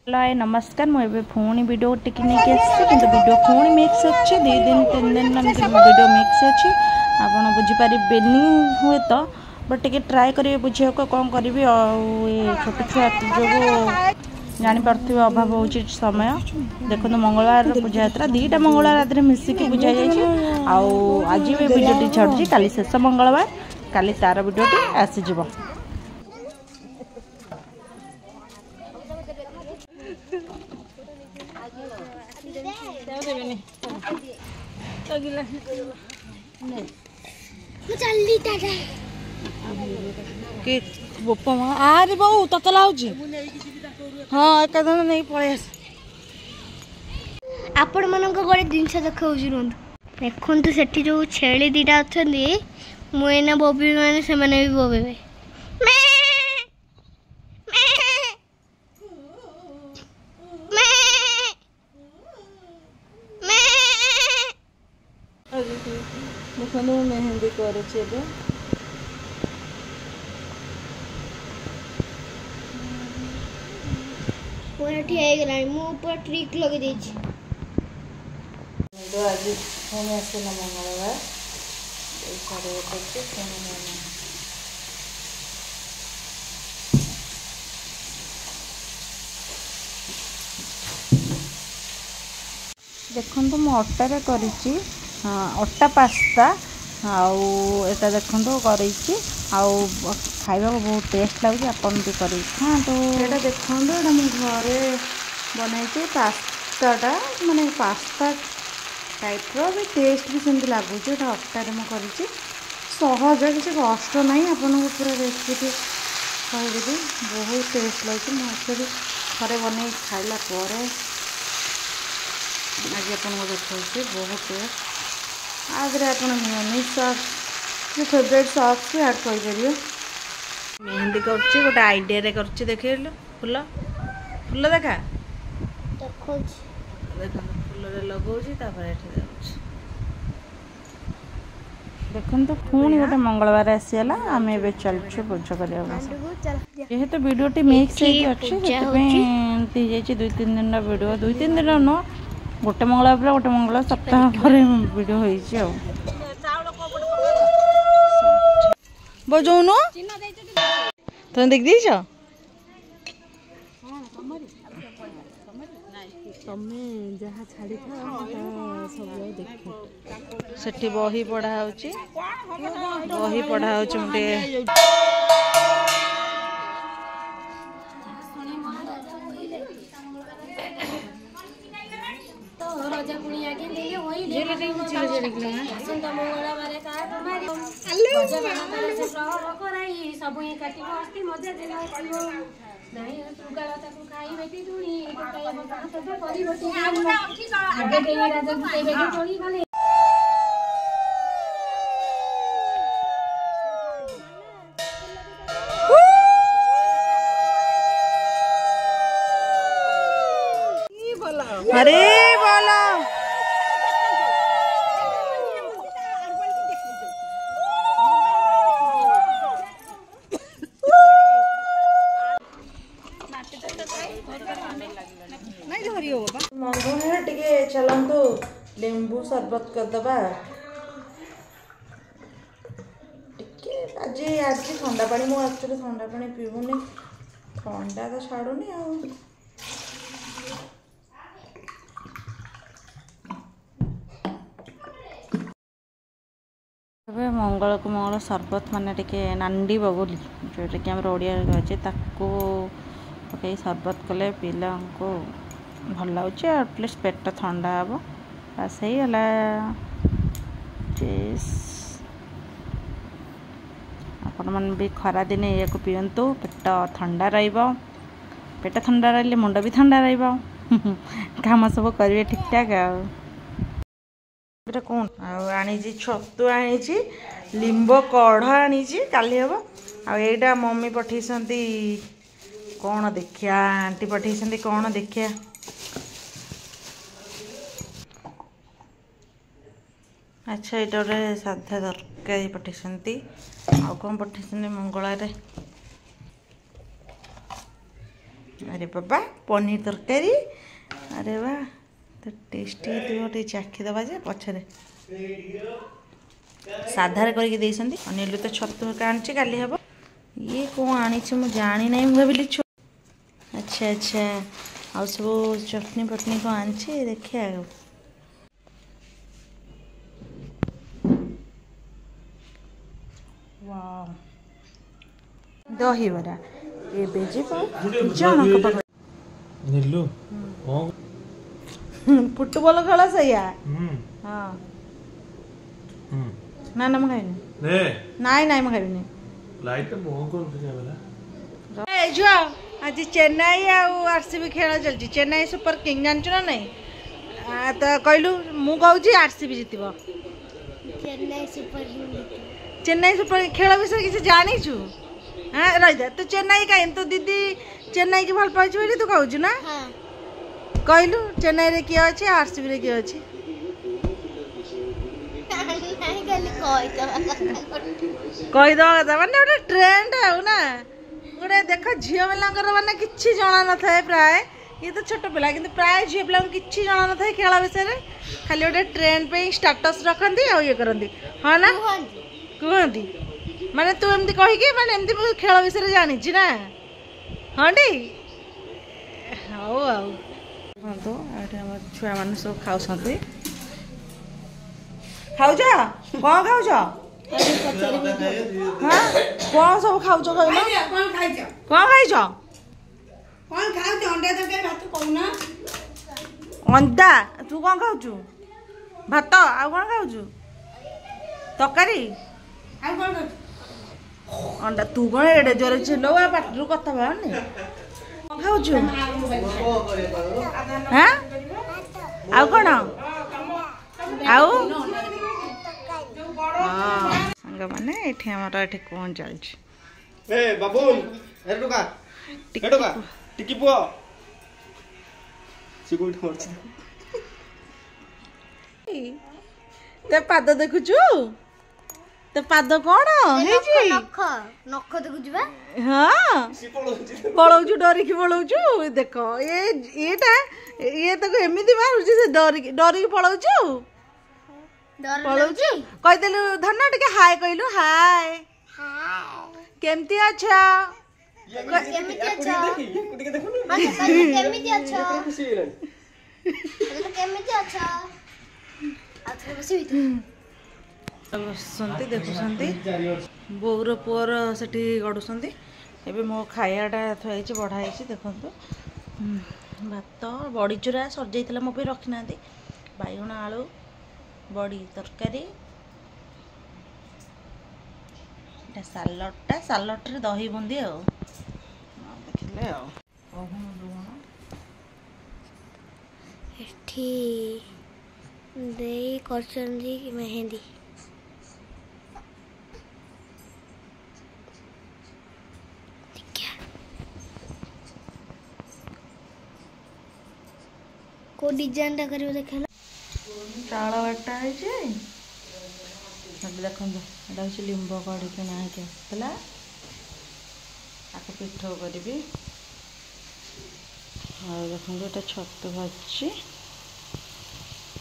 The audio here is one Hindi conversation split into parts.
हाय नमस्कार मुझे पुणी वीडियो टिक नहीं आसी वीडियो पुणी मिक्स अच्छे 2 दिन 3 दिन वीडियो मिक्स अच्छी आपड़ बुझीपारे हुए तो बट टे ट्राए करेंगे बुझे कौन करी छोट छुआ जो जापारे अभाव हो समय देखो मंगलवार पूजा यात्रा 2टा मंगलवार आदि मिसिकी पूजा आज भी वीडियो छाड़ी काली शेष मंगलवार काली तार वीडियो आसीज आरे बहु ततला हाँ एकदम नहीं पड़े आपण मन गोटे जिनस देखु से जो छेली 2टा अच्छा मुना बोबी मैंने से भी बोबे देखो मेहंदी करे पूरा ठीक है मु ऊपर ट्रिक लगे दी तो आज पुणी आसला मंगलवार देखो मुझे अटारे करी अटा पास्ता आटा देखो करी खाइबा को बहुत टेस्ट लगे आपन भी करी खाँतु ये देखो ये मुझे घरे बनई पास्ताटा माने पास्ता टाइप्र भी टेस्ट भी सेमती लगुच अटारे मुझे सहज किसी कष्ट ना आपन को पूरा रेसिपी कहदेवी बहुत टेस्ट लगे मुझे थे बन खाइला आज आपको देखा बहुत टेस्ट आगे आप मेयोनीज सॉस जो फेवरेट सॉस भी ऐड कर मेहंदी कर गोटे आइडिया रे कर देखे फुल फुल देखा देख फुल लगौर देखो तो पुणी गोटे मंगलवार आसीगला आम ए चलु पूजा करने जेहेतु वीडियो मिक्स अच्छे 2-3 दिन वीडियो 2-3 दिन नुह गोटे मंगलवार गोटे मंगलवार सप्ताह पर वीडियो हो बजौन तुम देख दीच तमें जहाँ छाड़ी सेठी बही पढ़ा बही पढ़ा मुझे अरे बोला मंगल टे चलतु लेंबू शरबत करदबा आज आज ठंडा पानी मुझे ठंडा पानी पीबूनी ठंडा तो छाड़ूनी मंगल को मंगल शरबत माने टिके नांडी बबुली जोटा कि आम ओडिया कहे पकई शरबत कले पिला को भल लगे एटलिस्ट पेट ठंडा हे बस ही गला आपण मन भी खरा दिन या पींतु पेट ठंडा पेट ठंडा रही मुंड भी ठंडा काम सब करेंगे ठीक ठाक कौन आनी छतु आनी लिंब कढ़ आनी काली हम आईटा मम्मी पठे कौन देखिया आंटी पठे कौन देखिया अच्छा यहाँ गोटे साधा तरकारी पठे आ कौन पठे मंगलार अरे बाबा पनीर तरकारी अरे वाह तो टेस्टी होते चाखी दबा जे पछरे साधार करके देइसंदी अनिल तो छतु आनी काली हम ये कौन आनी मुझे जानी ना मुझे भाविली अच्छा अच्छा आ सब चटनी पटनी कौन आनी देखिए आगे दही बरा ए जन नीलू फुटबॉल खेल सैया हाँ ना ना मैं ने नाई नाई मैं खाइबिनी लाइट तो मोह कोन से वाला ए जो आज चेन्नई आरसीबी खेल चलती चेन्नई सुपर किंग जानछु ना नहीं तो कहलु मु कहूची आरसीबी जीतबो चेन्नई सुपर खेल विषय किसी जानिछु हाँ रही तू चेन्नई कहीं तो दीदी चेन्नई की भल पाई तू कहूँ ना कहलु चेन्नई रे किए अच्छे आरसीबी रे किए अच्छे कहीद मानने गोटे ट्रेंड है ना गोटे देख झील मानकर मानने कि जना न था प्राय ये तो छोट पिला कि प्राय झील पिला कि जना न था खेल विषय खाली गोटे ट्रेंड पे स्टाटस रखती आ ये करती हाँ ना कहती माने तू एमती कहीकि माने एमती खेल विषय जानी ना हाँ टी हौ तो छुआ मैंने सब खाऊ खाऊच कौन खाऊच हाँ कौन सब खाऊच कौन अंडा तू कौन खाऊचु भात आउ कौन खाऊचु तरकारी अंडा तू कौन एडे जोर चिल्लो पाटरू कथा बाहरनी कौन खाऊचु हाँ आउ कौन आउ सांग मैंने ये आमर ये कौन चलती ए बाबून ए टोका ए टोका टिकी पुआ सिकुट मरछ ते पाद देखुचु ते पाद कौन है नख देखुछु बा हाँ पलौचु डरिकी पलौचु देख ये तो एमती मारुची से डरिकी पलौचु पलौचु कहीदेलु धन टिके हाय कहलु हाय केमती अच्छा केमिति अच्छा बसुँच देखुं बोर पुअर से गढ़ुंट एवं मो खायाटा थी बढ़ाई देखु भात बड़ी चूरा सरजा मो रखी ना बैगण आलू बड़ी तरकारी सालटा सालटे दही बुंदी देखिले एठी मेहंदी को डिजाइन टा करियो देखला चाउल बाटा है देखो यहाँ हूँ लिंब कड़ी किना आसला आपको पिठ करी देखो ये छतु भाजी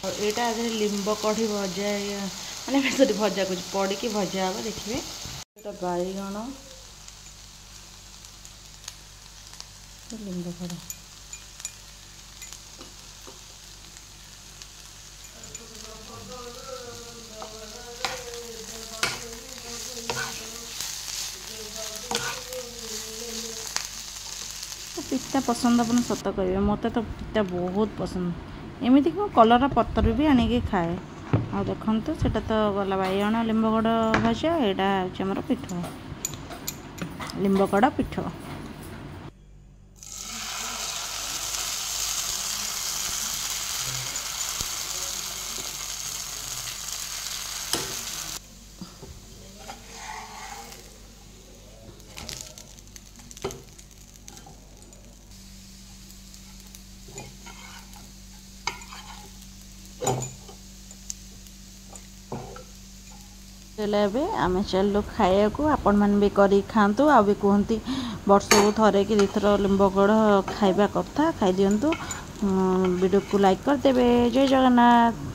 और यहाँ लिंब कढ़ी भजा मैंने सॉरी भजा कुछ पड़ी की भजा हम देखिए बैगण लिंब कढ़ी पिता पसंद अपन सत करेंगे मत तो पिता बहुत पसंद एमती कि कलर पतर भी आनिक खाए आ देखु से तो गला बैगण लिंबगड़ भजा यहाँ हूँ आमर पिठ लिंबगड़ पिठ आम चलु खाया को आपण मैंने भी कर खातु आ भी कहती ବର୍ଷକୁ ଥରେ କି ଦୁଇଥର ଲିମ୍ବ କଢ଼ ଖାଇବା କଥା, ଖାଇଦିଅନ୍ତୁ। वीडियो को लाइक करदेवे। जय जगन्नाथ।